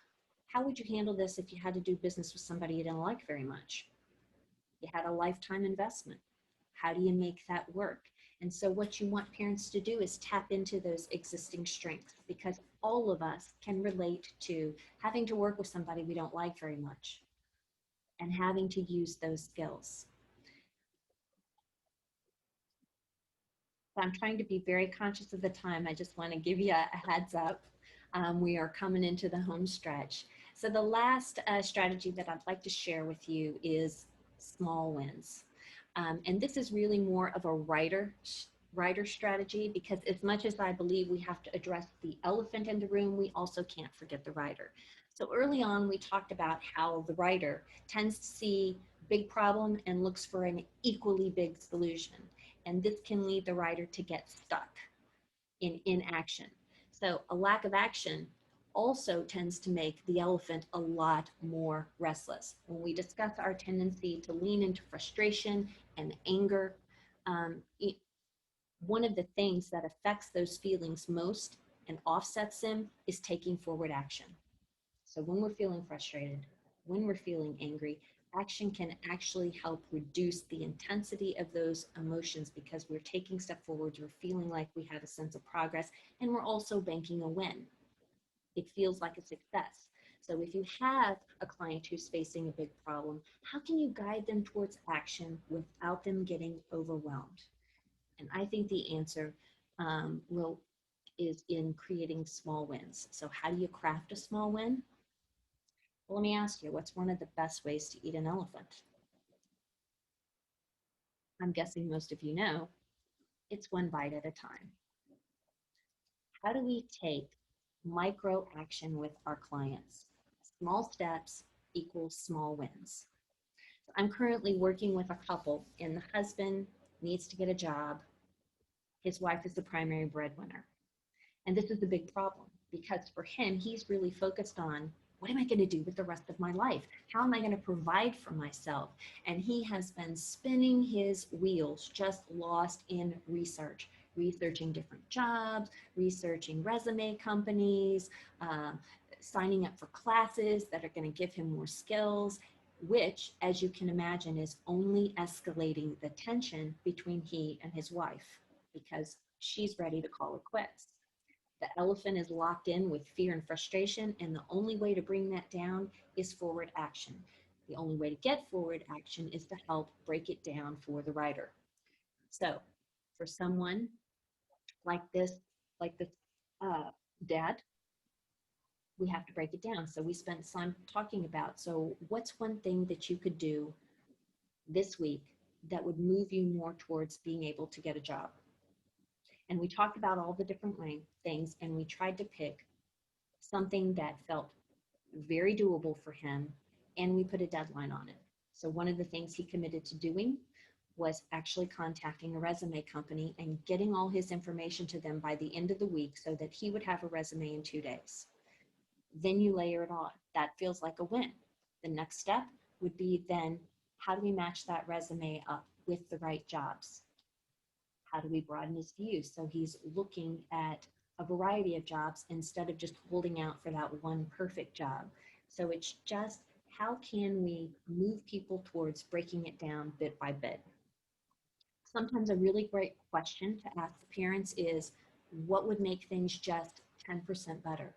how would you handle this if you had to do business with somebody you didn't like very much? You had a lifetime investment. How do you make that work? And so what you want parents to do is tap into those existing strengths, because all of us can relate to having to work with somebody we don't like very much and having to use those skills. So I'm trying to be very conscious of the time. I just want to give you a heads up. We are coming into the home stretch. So the last strategy that I'd like to share with you is small wins. And this is really more of a writer strategy, because as much as I believe we have to address the elephant in the room, we also can't forget the writer. So early on, we talked about how the writer tends to see big problem and looks for an equally big solution. And this can lead the writer to get stuck in inaction. So a lack of action also tends to make the elephant a lot more restless. When we discuss our tendency to lean into frustration and anger, one of the things that affects those feelings most and offsets them is taking forward action. So when we're feeling frustrated, when we're feeling angry, action can actually help reduce the intensity of those emotions, because we're taking step forwards, we're feeling like we have a sense of progress, and we're also banking a win. It feels like a success. So if you have a client who's facing a big problem, how can you guide them towards action without them getting overwhelmed? And I think the answer is in creating small wins. So how do you craft a small win? Well, let me ask you, what's one of the best ways to eat an elephant? I'm guessing most of you know, it's one bite at a time. How do we take micro action with our clients? Small steps equals small wins. I'm currently working with a couple, and the husband needs to get a job. His wife is the primary breadwinner. And this is a big problem, because for him, he's really focused on, what am I going to do with the rest of my life? How am I going to provide for myself? And he has been spinning his wheels, just lost in researching different jobs, researching resume companies, signing up for classes that are going to give him more skills, which, as you can imagine, is only escalating the tension between he and his wife, because she's ready to call it quits. The elephant is locked in with fear and frustration, and the only way to bring that down is forward action. The only way to get forward action is to help break it down for the writer. So for someone like this dad, we have to break it down. So we spent some talking about, so what's one thing that you could do this week that would move you more towards being able to get a job? And we talked about all the different things, and we tried to pick something that felt very doable for him, and we put a deadline on it. So one of the things he committed to doing was actually contacting a resume company and getting all his information to them by the end of the week, so that he would have a resume in 2 days. Then you layer it on. That feels like a win. The next step would be then, how do we match that resume up with the right jobs? How do we broaden his views so he's looking at a variety of jobs instead of just holding out for that one perfect job? So it's just, how can we move people towards breaking it down bit by bit? Sometimes a really great question to ask the parents is, what would make things just 10% better?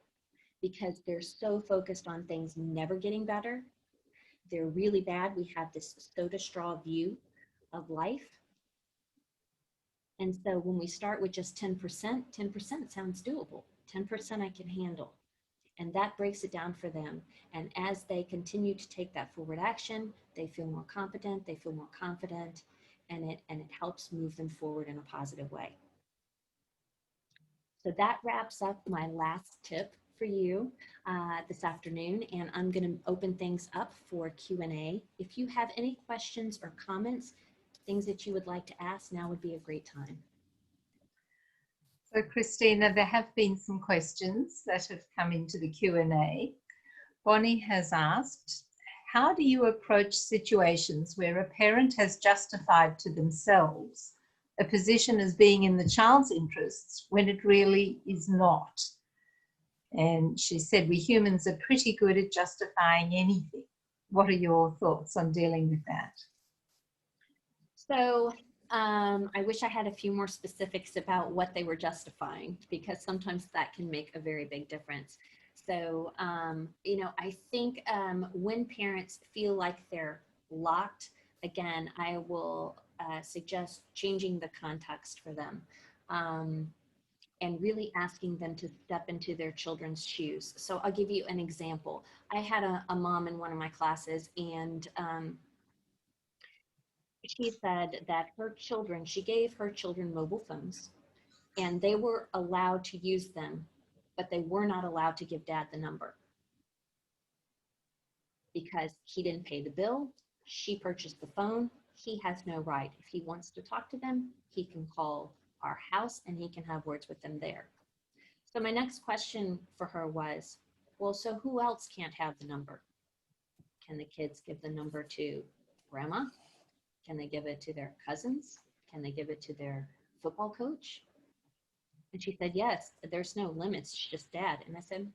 Because they're so focused on things never getting better. They're really bad. We have this soda straw view of life. And so when we start with just 10% sounds doable. 10% I can handle. And that breaks it down for them. And as they continue to take that forward action, they feel more competent, they feel more confident, and it helps move them forward in a positive way. So that wraps up my last tip for you this afternoon, and I'm going to open things up for Q&A. If you have any questions or comments, things that you would like to ask, now would be a great time. So Christina, there have been some questions that have come into the Q&A. Bonnie has asked, how do you approach situations where a parent has justified to themselves a position as being in the child's interests when it really is not? And she said, we humans are pretty good at justifying anything. What are your thoughts on dealing with that? So I wish I had a few more specifics about what they were justifying, because sometimes that can make a very big difference. So, you know, I think when parents feel like they're locked, again, I will suggest changing the context for them and really asking them to step into their children's shoes. So I'll give you an example. I had a mom in one of my classes, and she said that her children, she gave her children mobile phones, and they were allowed to use them, but they were not allowed to give dad the number because he didn't pay the bill. She purchased the phone. He has no right. If he wants to talk to them, he can call our house and he can have words with them there. So my next question for her was, well, so who else can't have the number? Can the kids give the number to grandma? Can they give it to their cousins? Can they give it to their football coach? And she said, yes, there's no limits, it's just dad. And I said,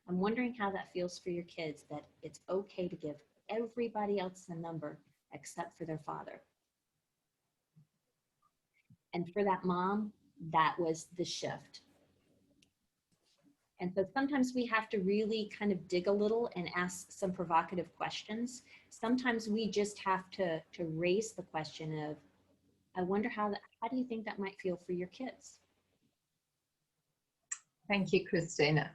I'm wondering how that feels for your kids, that it's okay to give everybody else the number except for their father. And for that mom, that was the shift. And so sometimes we have to really kind of dig a little and ask some provocative questions. Sometimes we just have to raise the question of, I wonder how do you think that might feel for your kids? Thank you, Christina.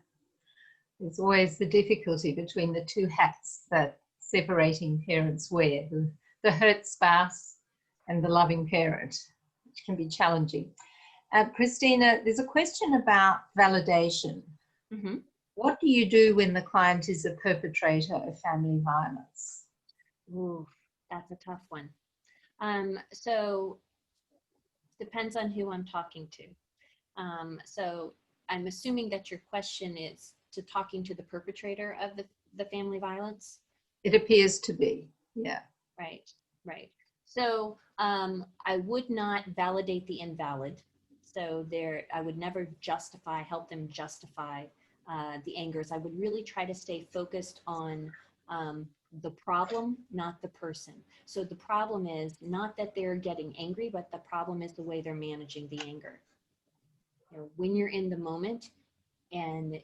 There's always the difficulty between the two hats that separating parents wear, the hurt spouse and the loving parent, which can be challenging. Christina, there's a question about validation. Mm-hmm. What do you do when the client is a perpetrator of family violence? Ooh, that's a tough one. So depends on who I'm talking to. So I'm assuming that your question is to talking to the perpetrator of the family violence. It appears to be, yeah. Right, right. So I would not validate the invalid. So I would never help them justify the angers. I would really try to stay focused on the problem, not the person. So the problem is not that they're getting angry, but the problem is the way they're managing the anger. You know, when you're in the moment and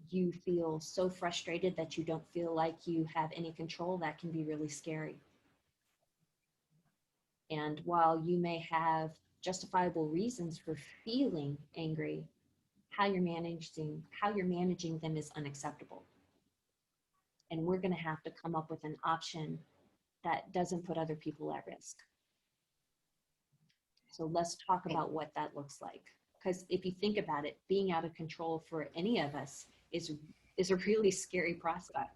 you feel so frustrated that you don't feel like you have any control, that can be really scary. And while you may have justifiable reasons for feeling angry, how you're managing them is unacceptable. And we're going to have to come up with an option that doesn't put other people at risk. So let's talk about what that looks like. Because if you think about it, being out of control for any of us is a really scary prospect.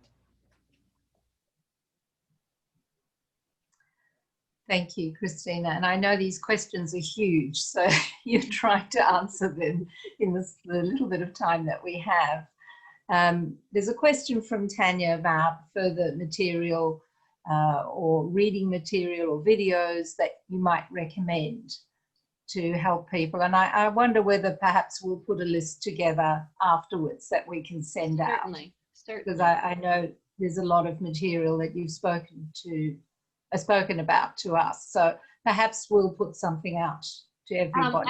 Thank you, Christina. And I know these questions are huge, so you're trying to answer them in the little bit of time that we have. There's a question from Tanya about further material or reading material or videos that you might recommend to help people. And I wonder whether perhaps we'll put a list together afterwards that we can send out. Certainly. Because I know there's a lot of material that you've spoken about to us. So perhaps we'll put something out to everybody.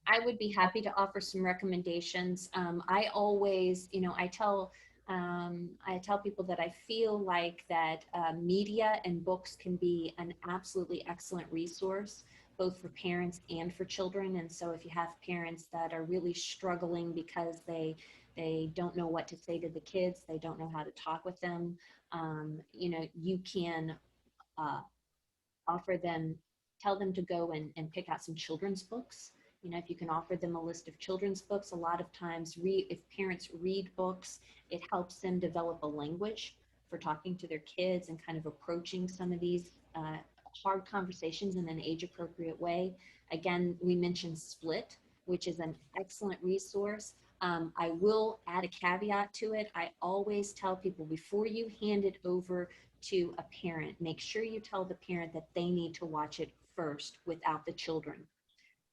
I would be happy to offer some recommendations. I always, I tell people that I feel like that media and books can be an absolutely excellent resource, both for parents and for children. And so if you have parents that are really struggling because they don't know what to say to the kids, they don't know how to talk with them, you can offer them, tell them to go and pick out some children's books. You know, if you can offer them a list of children's books, a lot of times if parents read books, it helps them develop a language for talking to their kids and kind of approaching some of these hard conversations in an age-appropriate way. Again, we mentioned Split, which is an excellent resource. I will add a caveat to it. I always tell people before you hand it over to a parent, make sure you tell the parent that they need to watch it first without the children,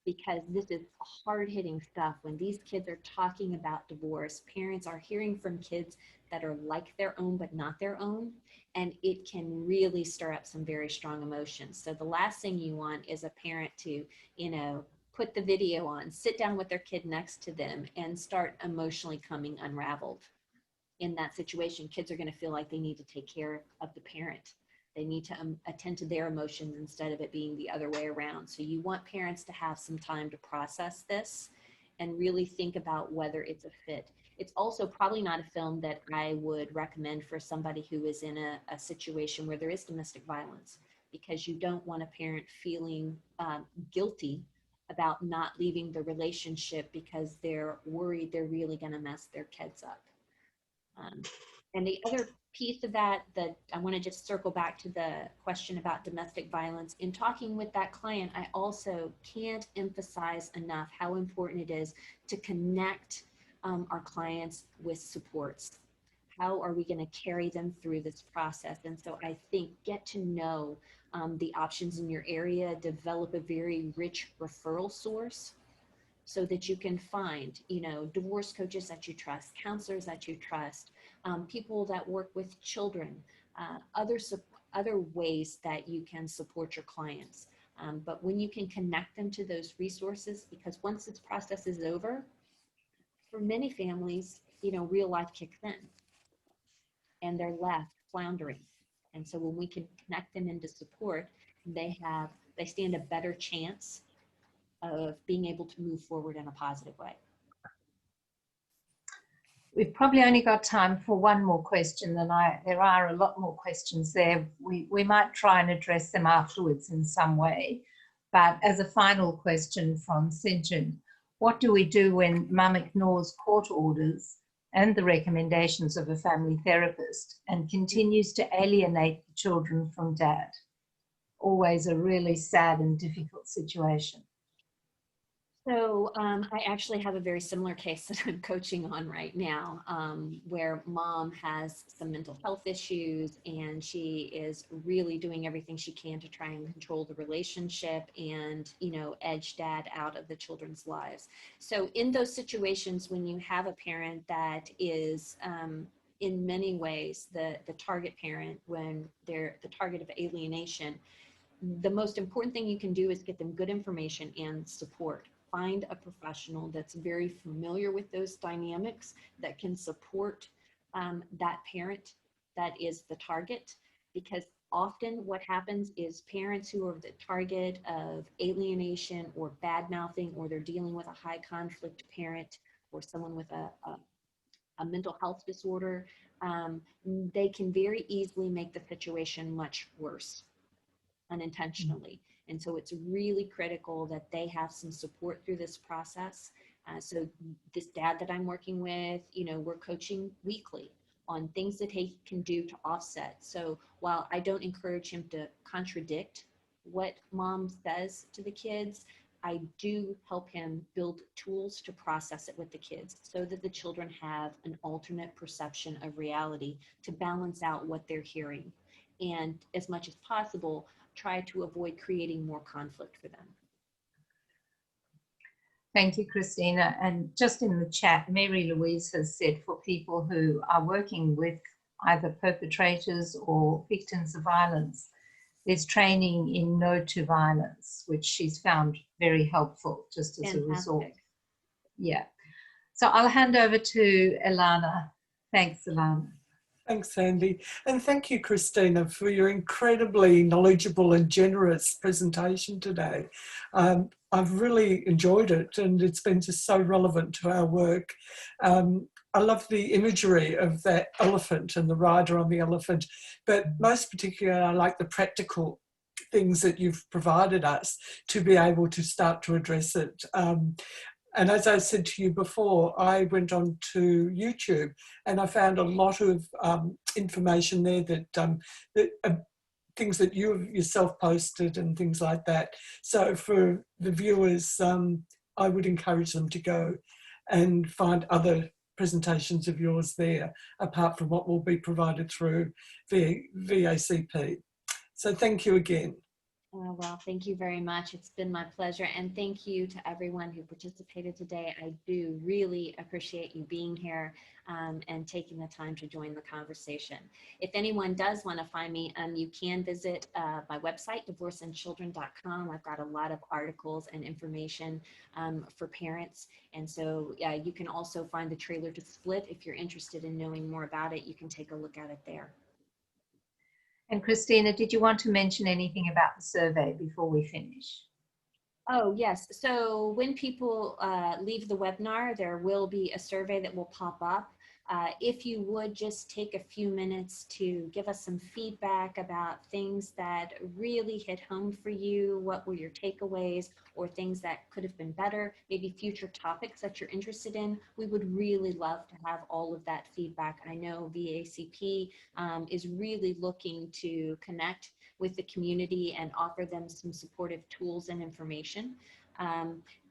because this is hard-hitting stuff. When these kids are talking about divorce, parents are hearing from kids that are like their own but not their own, and it can really stir up some very strong emotions. So the last thing you want is a parent to, you know, put the video on, sit down with their kid next to them and start emotionally coming unraveled. In that situation, kids are going to feel like they need to take care of the parent. They need to attend to their emotions instead of it being the other way around. So you want parents to have some time to process this and really think about whether it's a fit. It's also probably not a film that I would recommend for somebody who is in a situation where there is domestic violence, because you don't want a parent feeling guilty about not leaving the relationship because they're worried they're really going to mess their kids up. And the other piece of that I want to just circle back to the question about domestic violence. In talking with that client, I also can't emphasize enough how important it is to connect our clients with supports. How are we going to carry them through this process? And so I think get to know the options in your area, develop a very rich referral source so that you can find, you know, divorce coaches that you trust, counselors that you trust, people that work with children, other ways that you can support your clients. But when you can connect them to those resources, because once this process is over, for many families, you know, real life kicks in and they're left floundering. And so when we can connect them into support, they stand a better chance of being able to move forward in a positive way. We've probably only got time for one more question, and there are a lot more questions there. We might try and address them afterwards in some way. But as a final question from Sinjin, what do we do when mum ignores court orders and the recommendations of a family therapist and continues to alienate the children from dad? Always a really sad and difficult situation. So I actually have a very similar case that I'm coaching on right now, where mom has some mental health issues and she is really doing everything she can to try and control the relationship and, you know, edge dad out of the children's lives. So in those situations, when you have a parent that is in many ways the target parent, when they're the target of alienation, the most important thing you can do is get them good information and support. Find a professional that's very familiar with those dynamics that can support that parent that is the target, because often what happens is parents who are the target of alienation or bad mouthing, or they're dealing with a high conflict parent or someone with a mental health disorder, they can very easily make the situation much worse unintentionally. And so it's really critical that they have some support through this process. So this dad that I'm working with, you know, we're coaching weekly on things that he can do to offset. So while I don't encourage him to contradict what mom says to the kids, I do help him build tools to process it with the kids so that the children have an alternate perception of reality to balance out what they're hearing. And as much as possible, try to avoid creating more conflict for them. Thank you, Christina. And just in the chat, Mary Louise has said for people who are working with either perpetrators or victims of violence, there's training in no to violence, which she's found very helpful just as Fantastic. a result. Yeah. So I'll hand over to Ilana. Thanks, Ilana. Thanks, Sandy. And thank you, Christina, for your incredibly knowledgeable and generous presentation today. I've really enjoyed it, and it's been just so relevant to our work. I love the imagery of that elephant and the rider on the elephant, but most particularly I like the practical things that you've provided us to be able to start to address it. And as I said to you before, I went on to YouTube and I found a lot of information there that things that you yourself posted and things like that. So for the viewers, I would encourage them to go and find other presentations of yours there, apart from what will be provided through VACP. So thank you again. Oh, well, thank you very much. It's been my pleasure. And thank you to everyone who participated today. I do really appreciate you being here and taking the time to join the conversation. If anyone does want to find me, you can visit my website, divorceandchildren.com. I've got a lot of articles and information for parents. And so you can also find the trailer to split. If you're interested in knowing more about it, you can take a look at it there. And Christina, did you want to mention anything about the survey before we finish? Oh, yes. So when people leave the webinar, there will be a survey that will pop up. If you would just take a few minutes to give us some feedback about things that really hit home for you, what were your takeaways or things that could have been better, maybe future topics that you're interested in, we would really love to have all of that feedback. I know VACP is really looking to connect with the community and offer them some supportive tools and information.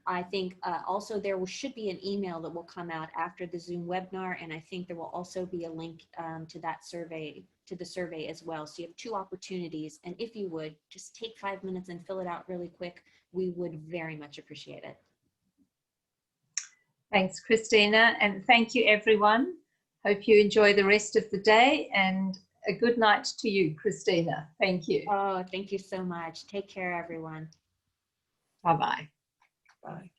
I think also there should be an email that will come out after the Zoom webinar, and I think there will also be a link to that survey, to the survey as well. So you have two opportunities, and if you would just take 5 minutes and fill it out really quick, we would very much appreciate it. Thanks, Christina, and thank you, everyone. Hope you enjoy the rest of the day, and a good night to you, Christina. Thank you. Oh, thank you so much. Take care, everyone. Bye-bye. Bye.